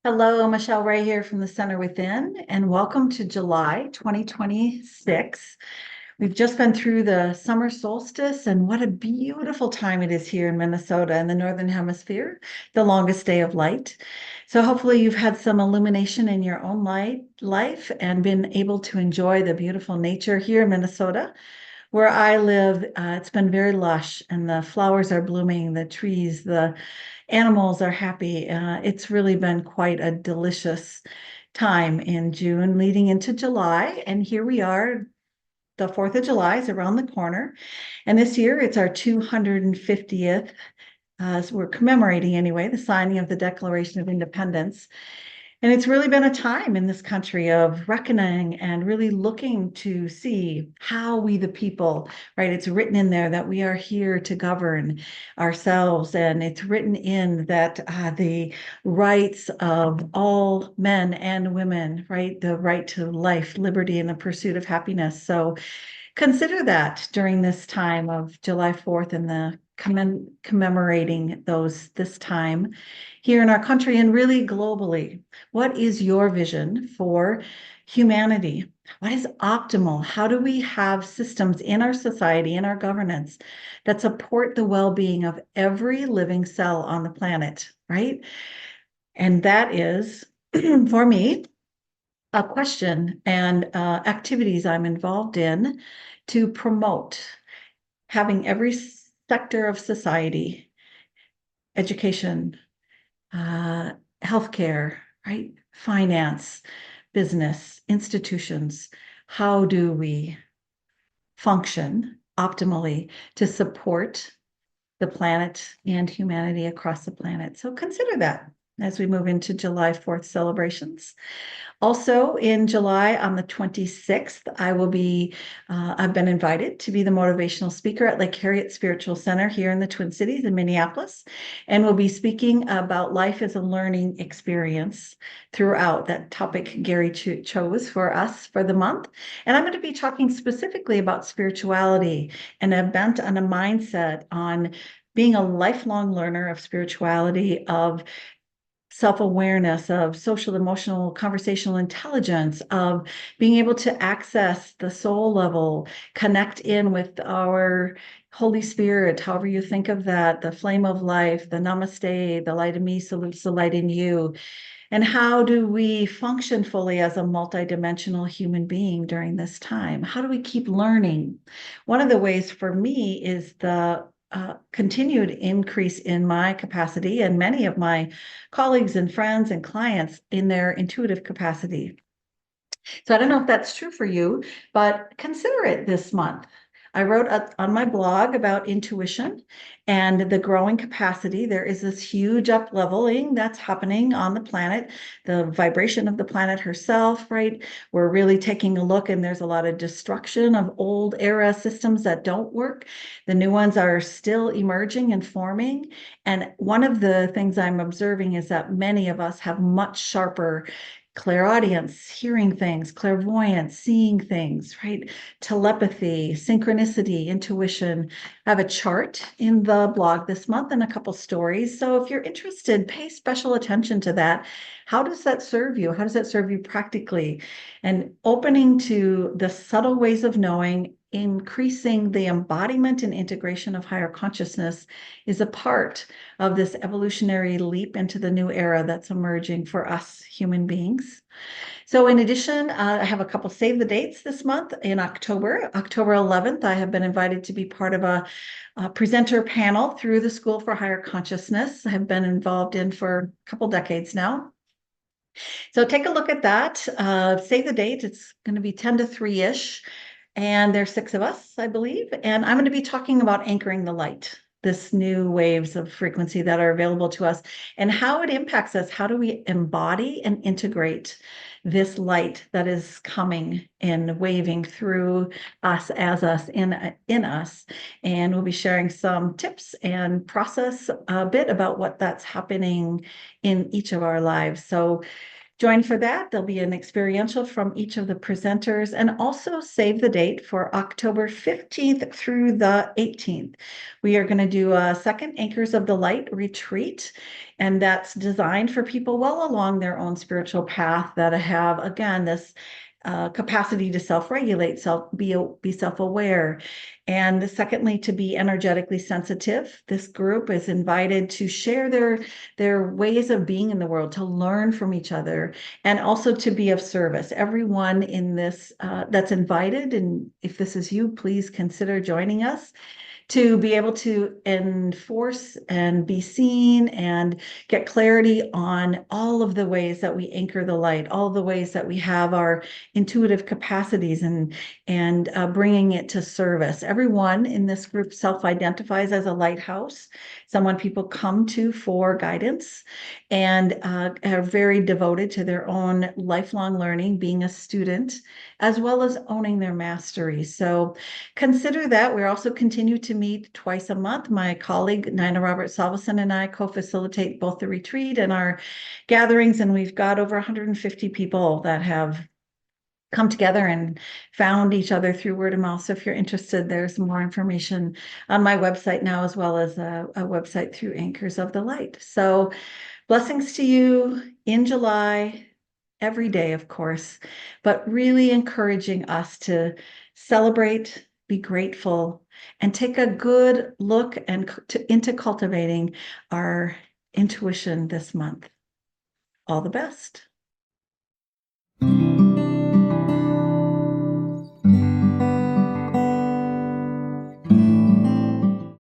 Hello, Michelle Ray here from the Center Within, and welcome to July 2026. We've just been through the summer solstice, and what a beautiful time it is here in Minnesota in the Northern Hemisphere, the longest day of light. So hopefully you've had some illumination in your own life and been able to enjoy the beautiful nature here in Minnesota. Where I live, it's been very lush and the flowers are blooming, the trees, the animals are happy. It's really been quite a delicious time in June leading into July. And here we are. The 4th of July is around the corner. And this year it's our 250th, so we're commemorating anyway, the signing of the Declaration of Independence. And it's really been a time in this country of reckoning and really looking to see how we, the people, right? It's written in there that we are here to govern ourselves. And it's written in that the rights of all men and women, right? The right to life, liberty, and the pursuit of happiness. So consider that during this time of July 4th and the commemorating this time here in our country and really globally. What is your vision for humanity? What is optimal? How do we have systems in our society, in our governance, that support the well-being of every living cell on the planet, right? And that is, for me, a question and activities I'm involved in to promote having every sector of society, education, healthcare, right? Finance, business, institutions. How do we function optimally to support the planet and humanity across the planet? So consider that as we move into July 4th celebrations. Also in July on the 26th, I've been invited to be the motivational speaker at Lake Harriet Spiritual Center here in the Twin Cities in Minneapolis. And we'll be speaking about life as a learning experience throughout that topic Gary chose for us for the month. And I'm going to be talking specifically about spirituality and a bent on a mindset on being a lifelong learner of spirituality, of self-awareness, of social, emotional, conversational intelligence, of being able to access the soul level, connect in with our Holy Spirit, however you think of that, the flame of life, the namaste, the light in me salutes the light in you. And how do we function fully as a multidimensional human being during this time? How do we keep learning? One of the ways for me is the continued increase in my capacity and many of my colleagues and friends and clients in their intuitive capacity. So I don't know if that's true for you, but consider it this month. I wrote on my blog about intuition and the growing capacity. There is this huge up leveling that's happening on the planet, the vibration of the planet herself, right? We're really taking a look, and there's a lot of destruction of old era systems that don't work. The new ones are still emerging and forming. And one of the things I'm observing is that many of us have much sharper clairaudience, hearing things, clairvoyance, seeing things, right? Telepathy, synchronicity, intuition. I have a chart in the blog this month and a couple stories. So if you're interested, pay special attention to that. How does that serve you? How does that serve you practically? And opening to the subtle ways of knowing, increasing the embodiment and integration of higher consciousness is a part of this evolutionary leap into the new era that's emerging for us human beings. So in addition, I have a couple save the dates this month in October. October 11th, I have been invited to be part of a presenter panel through the School for Higher Consciousness. I have been involved in for a couple decades now. So take a look at that. Save the date. It's going to be 10 to 3-ish. And there's 6 of us, I believe. And I'm going to be talking about anchoring the light, this new waves of frequency that are available to us and how it impacts us. How do we embody and integrate this light that is coming and waving through us as us in us? And we'll be sharing some tips and process a bit about what that's happening in each of our lives. So Join for that. There'll be an experiential from each of the presenters, and also save the date for October 15th through the 18th. We are going to do a second Anchors of the Light retreat, and that's designed for people well along their own spiritual path that have, again, this capacity to self-regulate, be self-aware. And secondly, to be energetically sensitive. This group is invited to share their ways of being in the world, to learn from each other, and also to be of service. Everyone in this that's invited, and if this is you, please consider joining us, to be able to enforce and be seen and get clarity on all of the ways that we anchor the light, all the ways that we have our intuitive capacities, and bringing it to service. Everyone in this group self-identifies as a lighthouse, someone people come to for guidance, and are very devoted to their own lifelong learning, being a student, as well as owning their mastery. So consider that. We also continue to meet twice a month. My colleague, Nina Roberts-Salveson, and I co-facilitate both the retreat and our gatherings, and we've got over 150 people that have come together and found each other through word of mouth. So if you're interested, there's more information on my website now, as well as a website through Anchors of the Light. So blessings to you in July, every day, of course, but really encouraging us to celebrate, be grateful, and take a good look into cultivating our intuition this month. All the best.